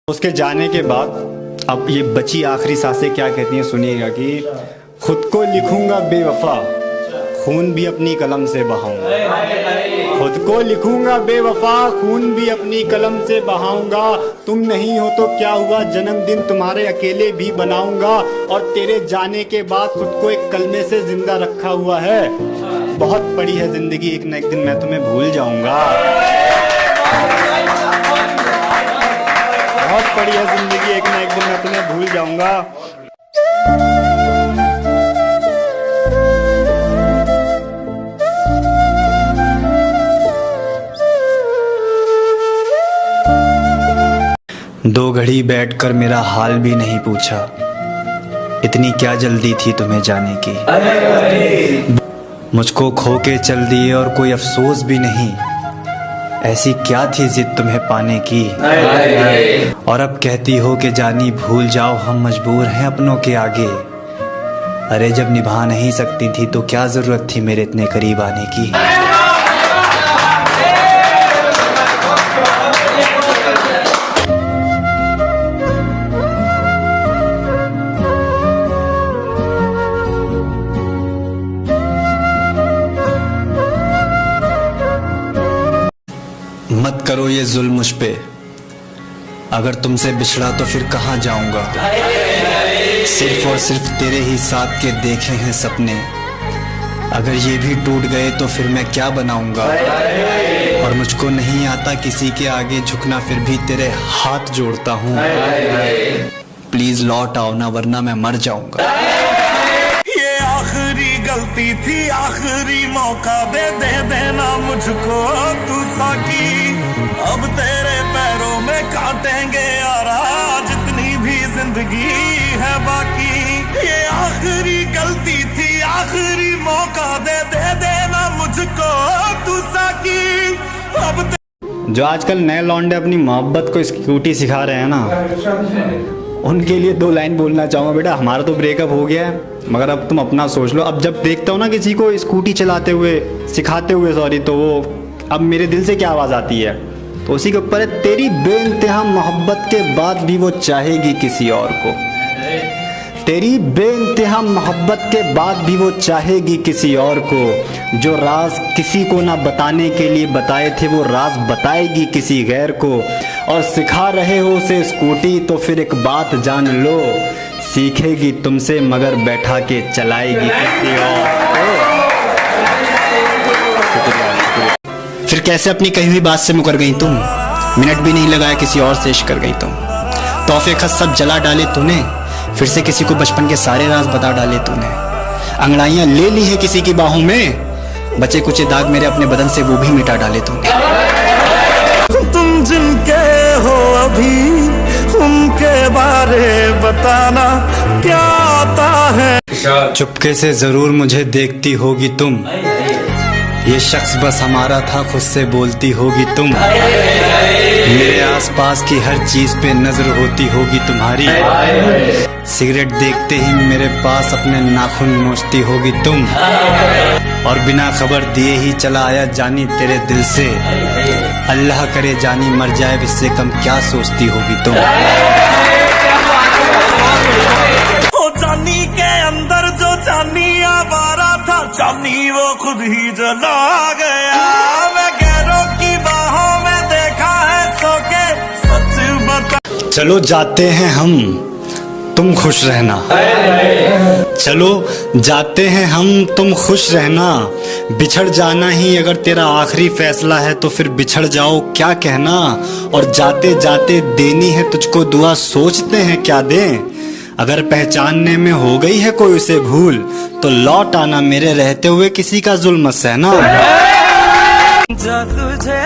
उसके जाने के बाद अब ये बची आखिरी सांसें क्या कहती हैं सुनिएगा कि खुद को लिखूंगा बेवफा, खून भी अपनी कलम से बहाऊंगा। खुद को लिखूंगा बेवफा, खून भी अपनी कलम से बहाऊंगा। तुम नहीं हो तो क्या हुआ, जन्मदिन तुम्हारे अकेले भी बनाऊंगा। और तेरे जाने के बाद खुद को एक कलमे से जिंदा रखा हुआ है। बहुत पड़ी है जिंदगी, एक न एक दिन मैं तुम्हें भूल जाऊंगा। बहुत पड़ी है जिंदगी, एक न एक दिन मैं तुम्हें भूल जाऊंगा। दो घड़ी बैठकर मेरा हाल भी नहीं पूछा, इतनी क्या जल्दी थी तुम्हें जाने की। मुझको खो के चल दिए और कोई अफसोस भी नहीं, ऐसी क्या थी जिद तुम्हें पाने की। और अब कहती हो कि जानी भूल जाओ, हम मजबूर हैं अपनों के आगे। अरे जब निभा नहीं सकती थी तो क्या जरूरत थी मेरे इतने करीब आने की। मत करो ये जुल्म मुझ पे, अगर तुमसे बिछड़ा तो फिर कहाँ जाऊंगा। सिर्फ और सिर्फ तेरे ही साथ के देखे हैं सपने, अगर ये भी टूट गए तो फिर मैं क्या बनाऊंगा। और मुझको नहीं आता किसी के आगे झुकना, फिर भी तेरे हाथ जोड़ता हूँ। प्लीज लौट आओ ना, वरना मैं मर जाऊंगा। ये आखिरी गलती थी, आखिरी मौका दे देना मुझको तू साकी। अब तेरे पैरों में काटेंगे यार जितनी भी जिंदगी है बाकी। ये आखिरी गलती थी, आखिरी मौका दे देना मुझको तू साकी। अब जो आजकल नए लौंडे अपनी मोहब्बत को स्कूटी सिखा रहे हैं ना, उनके लिए दो लाइन बोलना चाहूँगा। बेटा हमारा तो ब्रेकअप हो गया है, मगर अब तुम अपना सोच लो। अब जब देखता हूँ ना किसी को स्कूटी चलाते हुए, सिखाते हुए सॉरी, तो वो अब मेरे दिल से क्या आवाज़ आती है, तो उसी के ऊपर है, तेरी बेइंतहा मोहब्बत के बाद भी वो चाहेगी किसी और को। तेरी बेइंतहा मोहब्बत के बाद भी वो चाहेगी किसी और को। जो राज किसी को ना बताने के लिए बताए थे, वो राज बताएगी किसी गैर को। और सिखा रहे हो उसे स्कूटी तो फिर एक बात जान लो, सीखेगी तुमसे मगर बैठा के चलाएगी किसी और को। फिर कैसे अपनी कही हुई बात से मुकर गई तुम, मिनट भी नहीं लगाया किसी और से इश्क कर गई तुम। तोहफे खत सब जला डाले तूने, फिर से किसी को बचपन के सारे राज बता डाले तूने। अंगड़ाइयां ले ली है किसी की बाहों में, बचे कुछ दाग मेरे अपने बदन से वो भी मिटा डाले तूने। तुम जिनके हो अभी उनके बारे बताना क्या आता है। चुपके से जरूर मुझे देखती होगी तुम, ये शख्स बस हमारा था खुद से बोलती होगी तुम। मेरे आसपास की हर चीज पे नजर होती होगी तुम्हारी, सिगरेट देखते ही मेरे पास अपने नाखून नोचती होगी तुम। और बिना खबर दिए ही चला आया जानी तेरे दिल से, अल्लाह करे जानी मर जाए इससे कम क्या सोचती होगी तुम। ओ जानी के अंदर जो जानी आवारा था, जानी वो खुद ही जला गया। मैं गैरों की बाहों में देखा है सो के सच बता। चलो जाते हैं हम, तुम खुश रहना। चलो जाते हैं हम, तुम खुश रहना। बिछड़ जाना ही अगर तेरा आखिरी फैसला है तो फिर बिछड़ जाओ क्या कहना। और जाते जाते देनी है तुझको दुआ, सोचते हैं क्या दें। अगर पहचानने में हो गई है कोई उसे भूल, तो लौट आना मेरे रहते हुए किसी का जुल्म सहना। जो तुझे